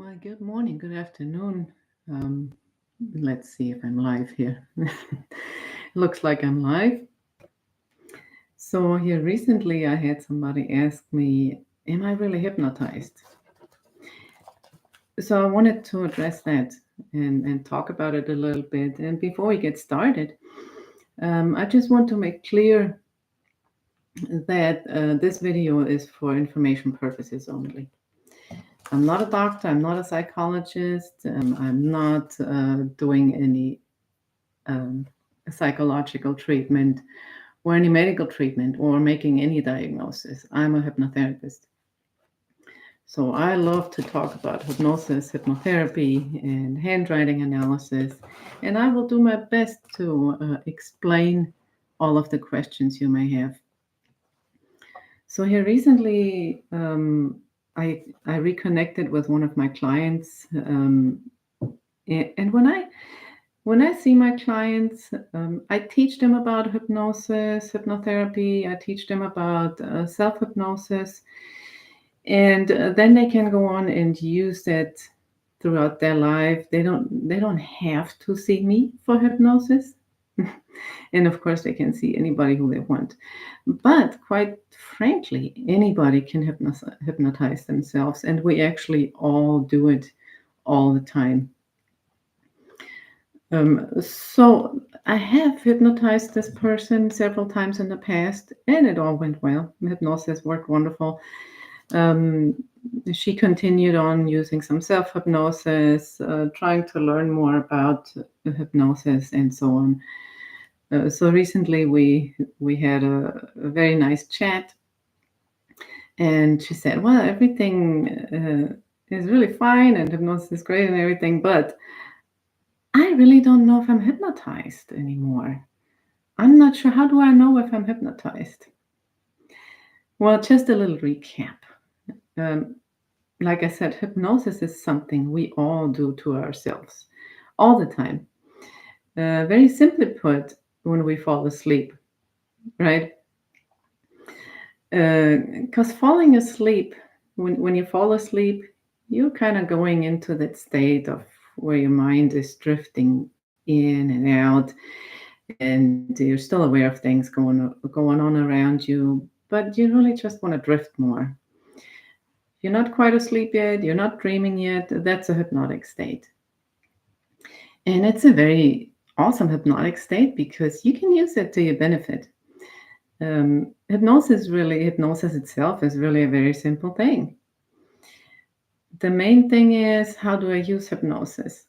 Well, good morning, good afternoon. Um, let's see if I'm live here. Looks like I'm live. So, here recently I had somebody ask me, am I really hypnotized? So, I wanted to address that and talk about it a little bit. And before we get started, I just want to make clear that this video is for information purposes only. I'm not a doctor, I'm not a psychologist, I'm not doing any um, psychological treatment or any medical treatment or making any diagnosis. I'm a hypnotherapist. So I love to talk about hypnosis, hypnotherapy, and handwriting analysis. And I will do my best to explain all of the questions you may have. So here recently, I reconnected with one of my clients, and when I see my clients, I teach them about hypnosis, hypnotherapy. I teach them about self hypnosis, and then they can go on and use that throughout their life. They don't have to see me for hypnosis, and of course they can see anybody who they want. But quite frankly, anybody can hypnotize themselves, and we actually all do it all the time. So I have hypnotized this person several times in the past, and it all went well. Hypnosis worked wonderful. Um, she continued on using some self hypnosis, trying to learn more about hypnosis and so on. So recently we had a very nice chat, and she said, "Well, everything is really fine, and hypnosis is great and everything, but I really don't know if I'm hypnotized anymore. I'm not sure. How do I know if I'm hypnotized?" Well, just a little recap. Um, like I said, hypnosis is something we all do to ourselves all the time. Very simply put, when we fall asleep, right? Because falling asleep, when you fall asleep, you're kind of going into that state of where your mind is drifting in and out, and you're still aware of things going on around you, but you really just want to drift more. You're not quite asleep yet, you're not dreaming yet. That's a hypnotic state. And it's a very awesome hypnotic state because you can use it to your benefit. Hypnosis itself is really a very simple thing. The main thing is, how do I use hypnosis?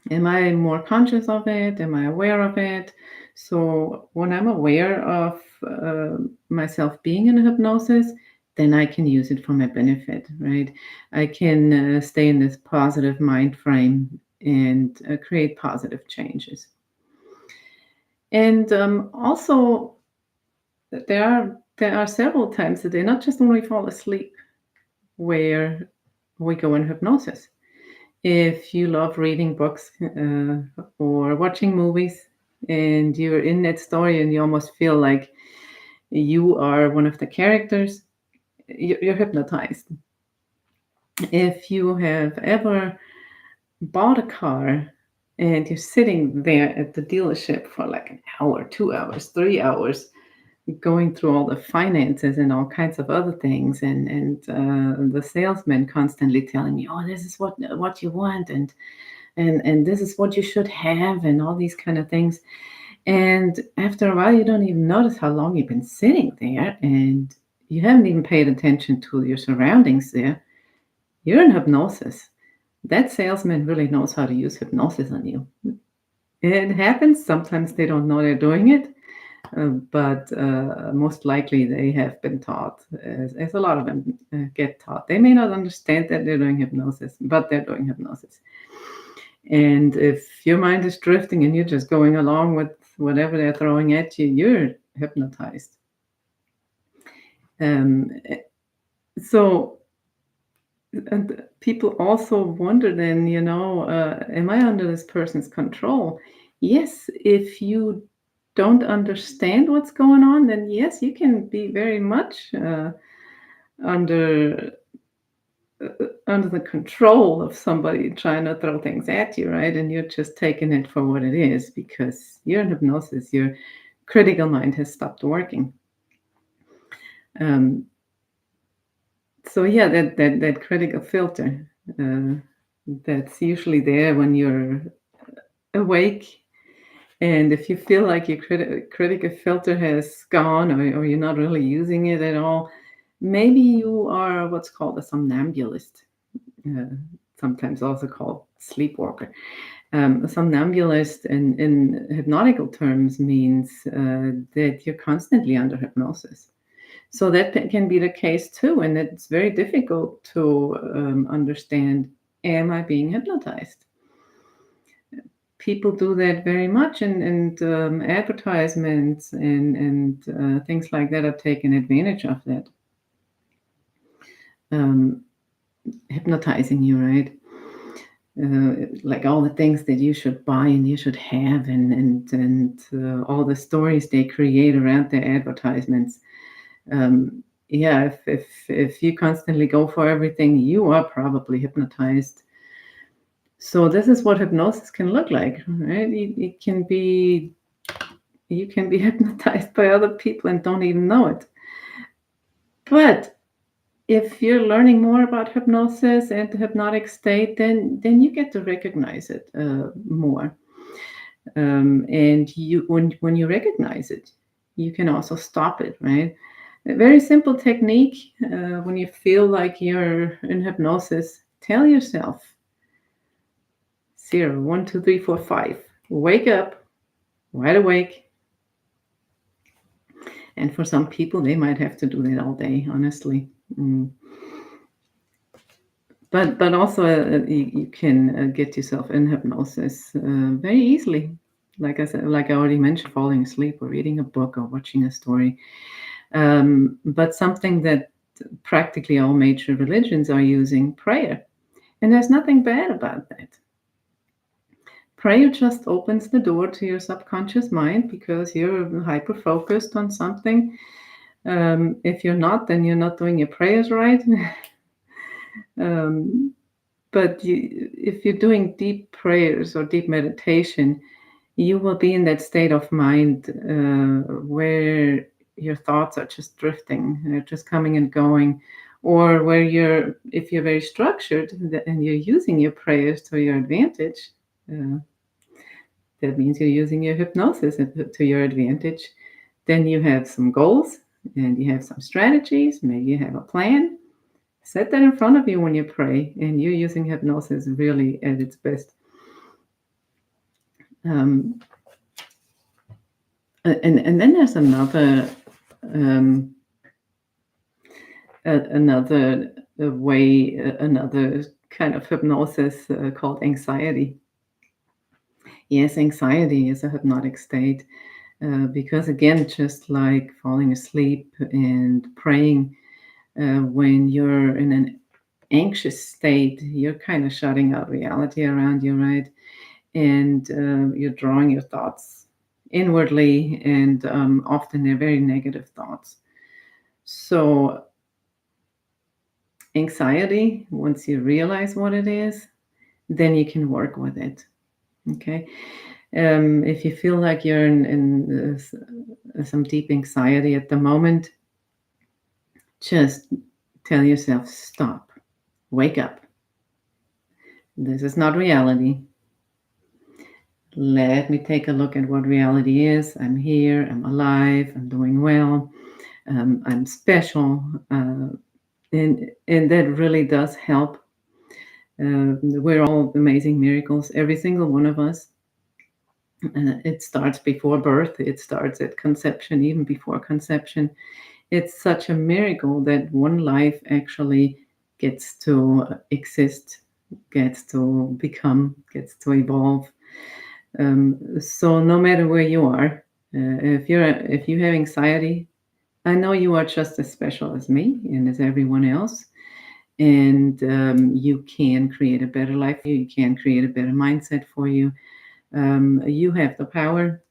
Am I more conscious of it? Am I aware of it? So when I'm aware of myself being in hypnosis, then I can use it for my benefit, right? I can stay in this positive mind frame and create positive changes. And also, there are several times a day, not just when we fall asleep, where we go in hypnosis. If you love reading books or watching movies, and you're in that story and you almost feel like you are one of the characters, you're hypnotized. If you have ever bought a car and you're sitting there at the dealership for like an hour, 2 hours, 3 hours, going through all the finances and all kinds of other things, and the salesman constantly telling me, "Oh, this is what you want, and this is what you should have," and all these kind of things. And after a while, you don't even notice how long you've been sitting there, and you haven't even paid attention to your surroundings there. You're in hypnosis. That salesman really knows how to use hypnosis on you. It happens. Sometimes they don't know they're doing it, but most likely they have been taught, as a lot of them get taught. They may not understand that they're doing hypnosis, but they're doing hypnosis. And if your mind is drifting and you're just going along with whatever they're throwing at you, you're hypnotized. Um, so and people also wonder then, am I under this person's control? Yes, if you don't understand what's going on, then yes, you can be very much under under the control of somebody trying to throw things at you, right? And you're just taking it for what it is because you're in hypnosis. Your critical mind has stopped working. Um, so yeah, that critical filter uh, that's usually there when you're awake. And if you feel like your critical filter has gone, or you're not really using it at all, maybe you are what's called a somnambulist, uh, sometimes also called sleepwalker. A somnambulist in hypnotical terms means that you're constantly under hypnosis. So that can be the case too, and it's very difficult to understand, am I being hypnotized? People do that very much, and advertisements and things like that are taking advantage of that, um, hypnotizing you, right? Like all the things that you should buy and you should have, and all the stories they create around their advertisements. Yeah, if you constantly go for everything, you are probably hypnotized. So this is what hypnosis can look like, right? It can be you can be hypnotized by other people and don't even know it. But if you're learning more about hypnosis and the hypnotic state, then you get to recognize it more. And when you recognize it, you can also stop it, right? A very simple technique. When you feel like you're in hypnosis, tell yourself 0, 1, 2, 3, 4, 5. Wake up, wide awake. And for some people, they might have to do that all day, honestly. Mm. But also you can get yourself in hypnosis very easily. Like I said, like I already mentioned, falling asleep or reading a book or watching a story. But something that practically all major religions are using, prayer. And there's nothing bad about that. Prayer just opens the door to your subconscious mind because you're hyper focused on something. If you're not, then you're not doing your prayers right. um, but if you're doing deep prayers or deep meditation, you will be in that state of mind where your thoughts are just drifting, they're just coming and going, or where if you're very structured and you're using your prayers to your advantage, uh, that means you're using your hypnosis to your advantage. Then you have some goals and you have some strategies, maybe you have a plan. Set that in front of you when you pray, and you're using hypnosis really at its best. Um, and then there's um, another way, another kind of hypnosis called anxiety. Yes, anxiety is a hypnotic state because, again, just like falling asleep and praying, when you're in an anxious state, you're kind of shutting out reality around you, right? And you're drawing your thoughts inwardly, and often they're very negative thoughts. So, anxiety, once you realize what it is, then you can work with it. Okay. If you feel like you're in some deep anxiety at the moment, just tell yourself, stop, wake up. This is not reality. Let me take a look at what reality is. I'm here, I'm alive, I'm doing well, I'm special. And that really does help. We're all amazing miracles, every single one of us. It starts before birth, it starts at conception, even before conception. It's such a miracle that one life actually gets to exist, gets to become, gets to evolve. So no matter where you are, if you have anxiety, I know you are just as special as me and as everyone else, and you can create a better life for you. You can create a better mindset for you. You have the power.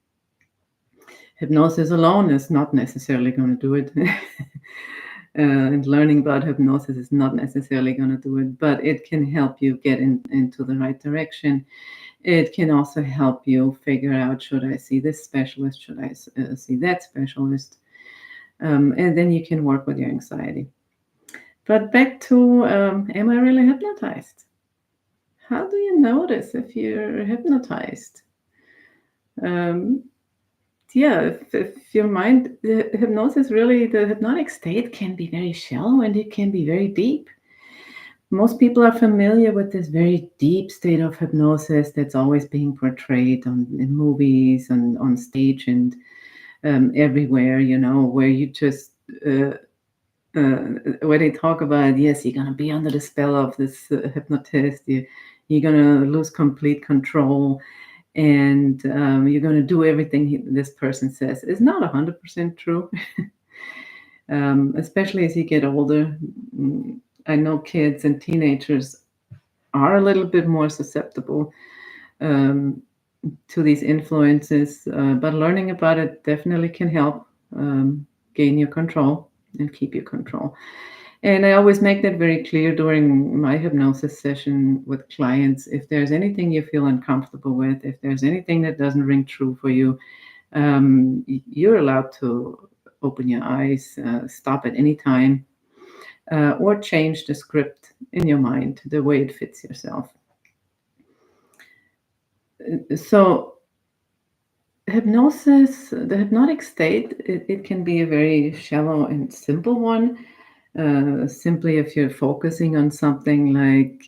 Hypnosis alone is not necessarily going to do it. And learning about hypnosis is not necessarily going to do it, but it can help you get into the right direction. It can also help you figure out, should I see this specialist? Should I see that specialist? And then you can work with your anxiety. But back to, am I really hypnotized? How do you notice if you're hypnotized? Um, yeah, if your mind, the hypnosis really, the hypnotic state can be very shallow and it can be very deep. Most people are familiar with this very deep state of hypnosis that's always being portrayed in movies and on stage and everywhere, where you just, uh, where they talk about, yes, you're going to be under the spell of this hypnotist, you're going to lose complete control, and you're going to do everything this person says. Is not 100% true. Especially as you get older. I know kids and teenagers are a little bit more susceptible um, to these influences, but learning about it definitely can help gain your control and keep your control. And I always make that very clear during my hypnosis session with clients. If there's anything you feel uncomfortable with, if there's anything that doesn't ring true for you, you're allowed to open your eyes, stop at any time, or change the script in your mind the way it fits yourself. So, hypnosis, the hypnotic state, it can be a very shallow and simple one. Simply, if you're focusing on something like,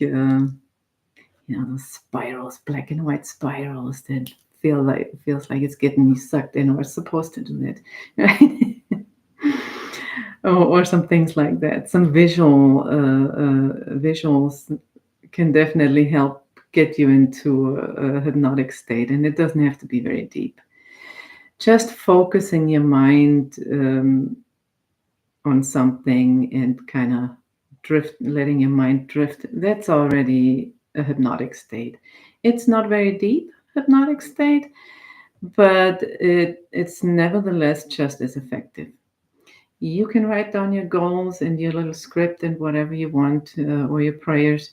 those spirals, black and white spirals that feels like it's getting you sucked in, or it's supposed to do that, right? Or some things like that. Some visuals can definitely help get you into a hypnotic state, and it doesn't have to be very deep. Just focusing your mind on something and kind of letting your mind drift, that's already a hypnotic state. It's not very deep hypnotic state, but it's nevertheless just as effective. You can write down your goals and your little script and whatever you want, or your prayers,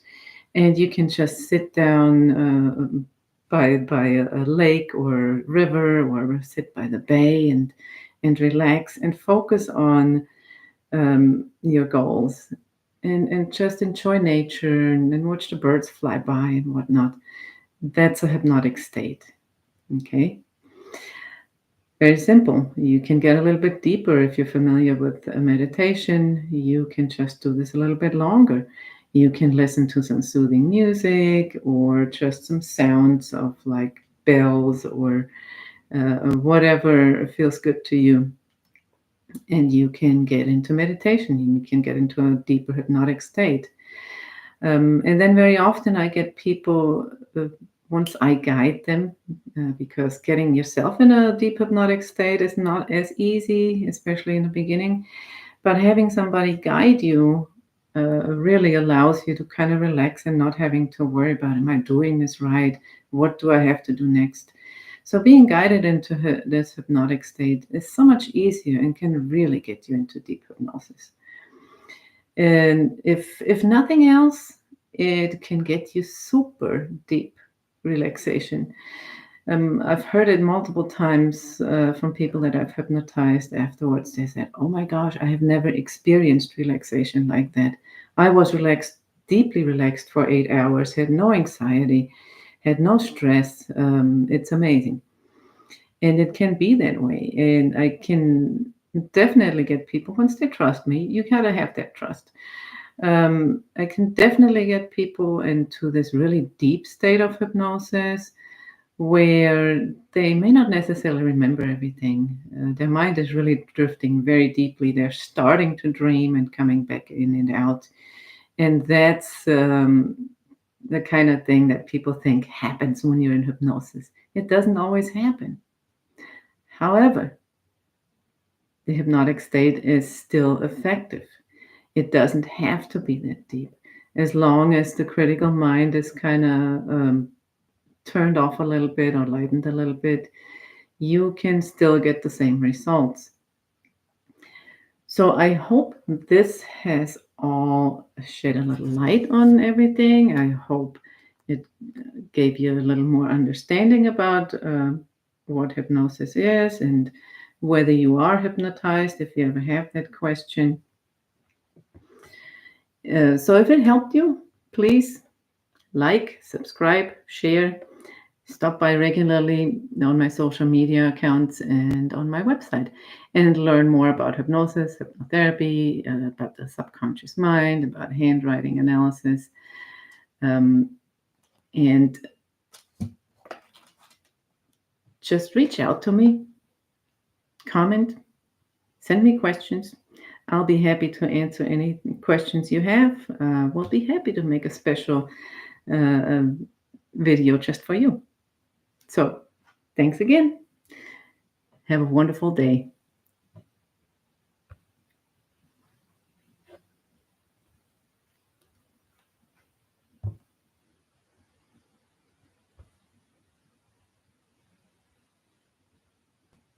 and you can just sit down by a lake or river, or sit by the bay and relax and focus on your goals, and just enjoy nature and watch the birds fly by and whatnot. That's a hypnotic state. Okay. Very simple. You can get a little bit deeper if you're familiar with meditation. You can just do this a little bit longer. You can listen to some soothing music or just some sounds of like bells or whatever feels good to you. And you can get into meditation and you can get into a deeper hypnotic state. And then very often I get people, once I guide them, because getting yourself in a deep hypnotic state is not as easy, especially in the beginning. But having somebody guide you really allows you to kind of relax and not having to worry about, am I doing this right? What do I have to do next? So being guided into this hypnotic state is so much easier and can really get you into deep hypnosis. And if nothing else, it can get you super deep relaxation. I've heard it multiple times from people that I've hypnotized afterwards. They said, "Oh my gosh, I have never experienced relaxation like that. I was relaxed, deeply relaxed for 8 hours, had no anxiety, had no stress. It's amazing." And it can be that way. And I can definitely get people, once they trust me, you gotta have that trust. I can definitely get people into this really deep state of hypnosis where they may not necessarily remember everything. Their mind is really drifting very deeply. They're starting to dream and coming back in and out. And that's the kind of thing that people think happens when you're in hypnosis. It doesn't always happen. However, the hypnotic state is still effective. It doesn't have to be that deep. As long as the critical mind is kind of turned off a little bit or lightened a little bit, you can still get the same results. So I hope this has all shed a little light on everything. I hope it gave you a little more understanding about what hypnosis is and whether you are hypnotized, if you ever have that question. So if it helped you, please like, subscribe, share. Stop by regularly on my social media accounts and on my website and learn more about hypnosis, hypnotherapy, about the subconscious mind, about handwriting analysis. Um, and just reach out to me, comment, send me questions. I'll be happy to answer any questions you have. We'll be happy to make a special um, video just for you. So, thanks again. Have a wonderful day.